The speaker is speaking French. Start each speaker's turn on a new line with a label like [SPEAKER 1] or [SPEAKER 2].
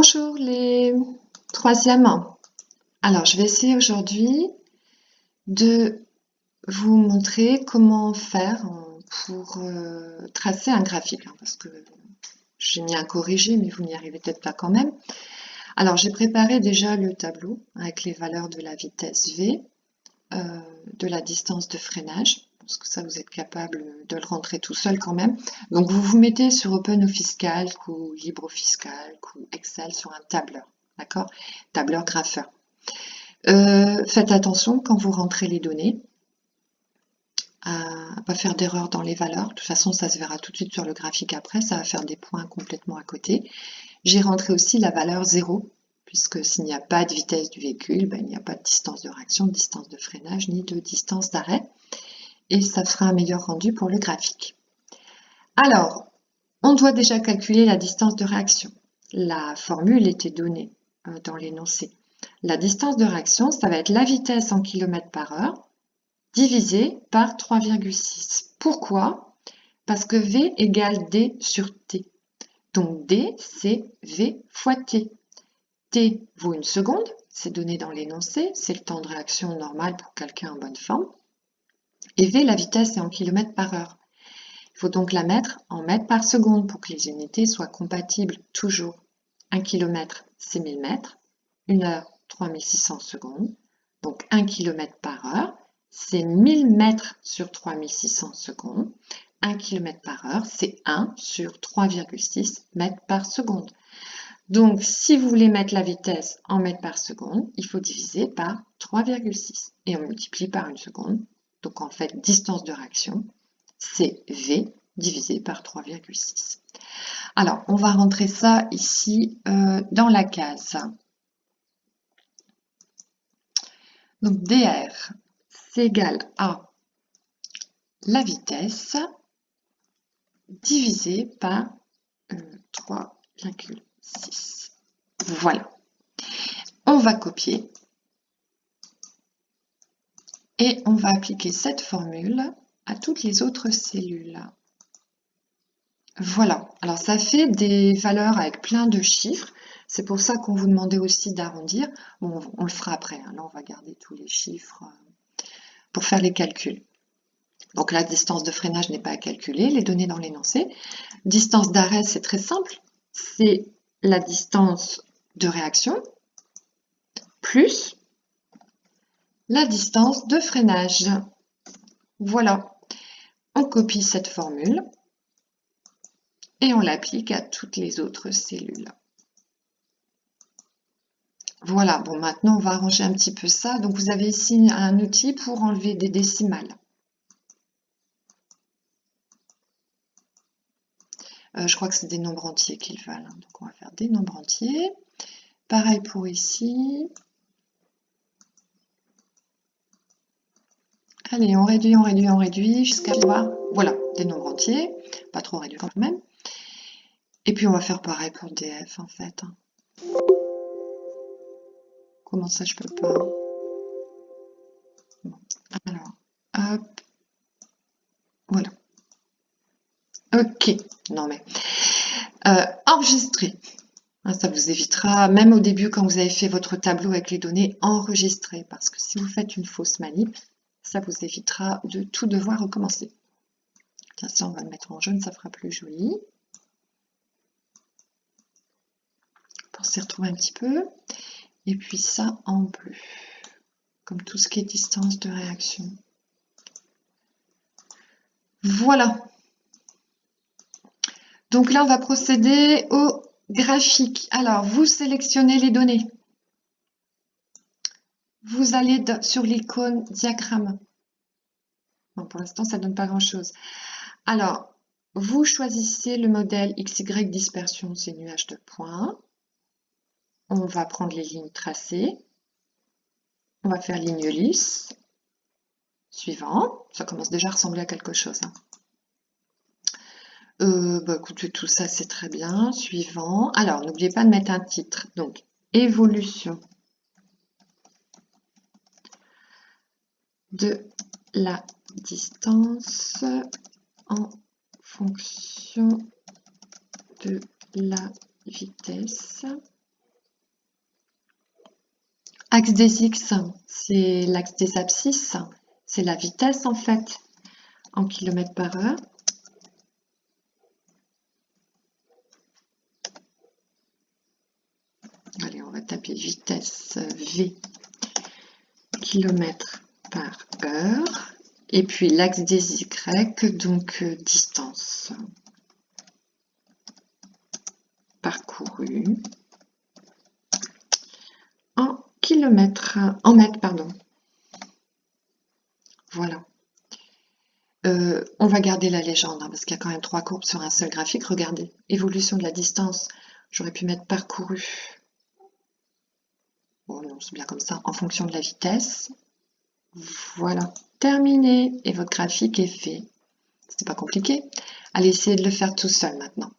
[SPEAKER 1] Bonjour les troisièmes. Alors, je vais essayer aujourd'hui de vous montrer comment faire pour tracer un graphique, parce que j'ai mis un corrigé, mais vous n'y arrivez peut-être pas quand même. Alors, j'ai préparé déjà le tableau avec les valeurs de la vitesse V, de la distance de freinage, parce que ça, vous êtes capable de le rentrer tout seul quand même. Donc, vous vous mettez sur OpenOffice Calc ou LibreOffice Calc ou Excel sur un tableur, d'accord? Tableur grapheur. Faites attention quand vous rentrez les données à ne pas faire d'erreur dans les valeurs. De toute façon, ça se verra tout de suite sur le graphique après, ça va faire des points complètement à côté. J'ai rentré aussi la valeur 0, puisque s'il n'y a pas de vitesse du véhicule, il n'y a pas de distance de réaction, de distance de freinage, ni de distance d'arrêt. Et ça fera un meilleur rendu pour le graphique. Alors, on doit déjà calculer la distance de réaction. La formule était donnée dans l'énoncé. La distance de réaction, ça va être la vitesse en km/h divisé par 3,6. Pourquoi? Parce que V égale D sur T. Donc D, c'est V fois T. T vaut une seconde, c'est donné dans l'énoncé, c'est le temps de réaction normal pour quelqu'un en bonne forme. Et V, la vitesse, est en km/h. Il faut donc la mettre en mètres par seconde pour que les unités soient compatibles toujours. 1 km, c'est 1000 mètres. 1 heure, 3600 secondes. Donc 1 km/h, c'est 1000 mètres sur 3600 secondes. 1 km/h, c'est 1 sur 3,6 mètres par seconde. Donc, si vous voulez mettre la vitesse en mètres par seconde, il faut diviser par 3,6 et on multiplie par une seconde. Donc, en fait, distance de réaction, c'est V divisé par 3,6. Alors, on va rentrer ça ici dans la case. Donc, dr, c'est égal à la vitesse divisé par 3,6. Voilà. On va copier et on va appliquer cette formule à toutes les autres cellules. Voilà. Alors, ça fait des valeurs avec plein de chiffres. C'est pour ça qu'on vous demandait aussi d'arrondir. Bon, on le fera après. Là, on va garder tous les chiffres pour faire les calculs. Donc, la distance de freinage n'est pas à calculer, les données dans l'énoncé. Distance d'arrêt, c'est très simple. C'est la distance de réaction plus la distance de freinage. Voilà. On copie cette formule et on l'applique à toutes les autres cellules. Voilà, bon, maintenant on va arranger un petit peu ça. Donc vous avez ici un outil pour enlever des décimales. Je crois que c'est des nombres entiers qu'ils veulent. Donc on va faire des nombres entiers. Pareil pour ici. Allez, on réduit jusqu'à voir. Voilà, des nombres entiers. Pas trop réduits quand même. Et puis on va faire pareil pour DF en fait. Comment ça je peux pas? Bon. Alors, hop. Voilà. Ok. Non mais. Enregistrer. Ça vous évitera, même au début quand vous avez fait votre tableau avec les données, enregistrer. Parce que si vous faites une fausse manip, ça vous évitera de tout devoir recommencer. Tiens, ça on va le mettre en jaune, ça fera plus joli. Pour s'y retrouver un petit peu. Et puis ça en bleu. Comme tout ce qui est distance de réaction. Voilà. Donc là, on va procéder au graphique. Alors, vous sélectionnez les données. Vous allez sur l'icône diagramme. Bon, pour l'instant, ça ne donne pas grand-chose. Alors, vous choisissez le modèle XY dispersion, c'est nuage de points. On va prendre les lignes tracées. On va faire ligne lisse. Suivant. Ça commence déjà à ressembler à quelque chose. Écoutez, tout ça, c'est très bien. Suivant. Alors, n'oubliez pas de mettre un titre. Donc, évolution de la distance en fonction de la vitesse Axe des X, c'est l'axe des abscisses, c'est la vitesse en fait, en kilomètres par heure. Allez, on va taper vitesse V, kilomètres par heure. Et puis l'axe des Y, donc distance parcourue en kilomètres, en mètres, pardon. Voilà. On va garder la légende, parce qu'il y a quand même 3 courbes sur un seul graphique. Regardez, évolution de la distance. J'aurais pu mettre parcouru. Bon, non, c'est bien comme ça, en fonction de la vitesse. Voilà, terminé. Et votre graphique est fait. C'était pas compliqué. Allez, essayez de le faire tout seul maintenant.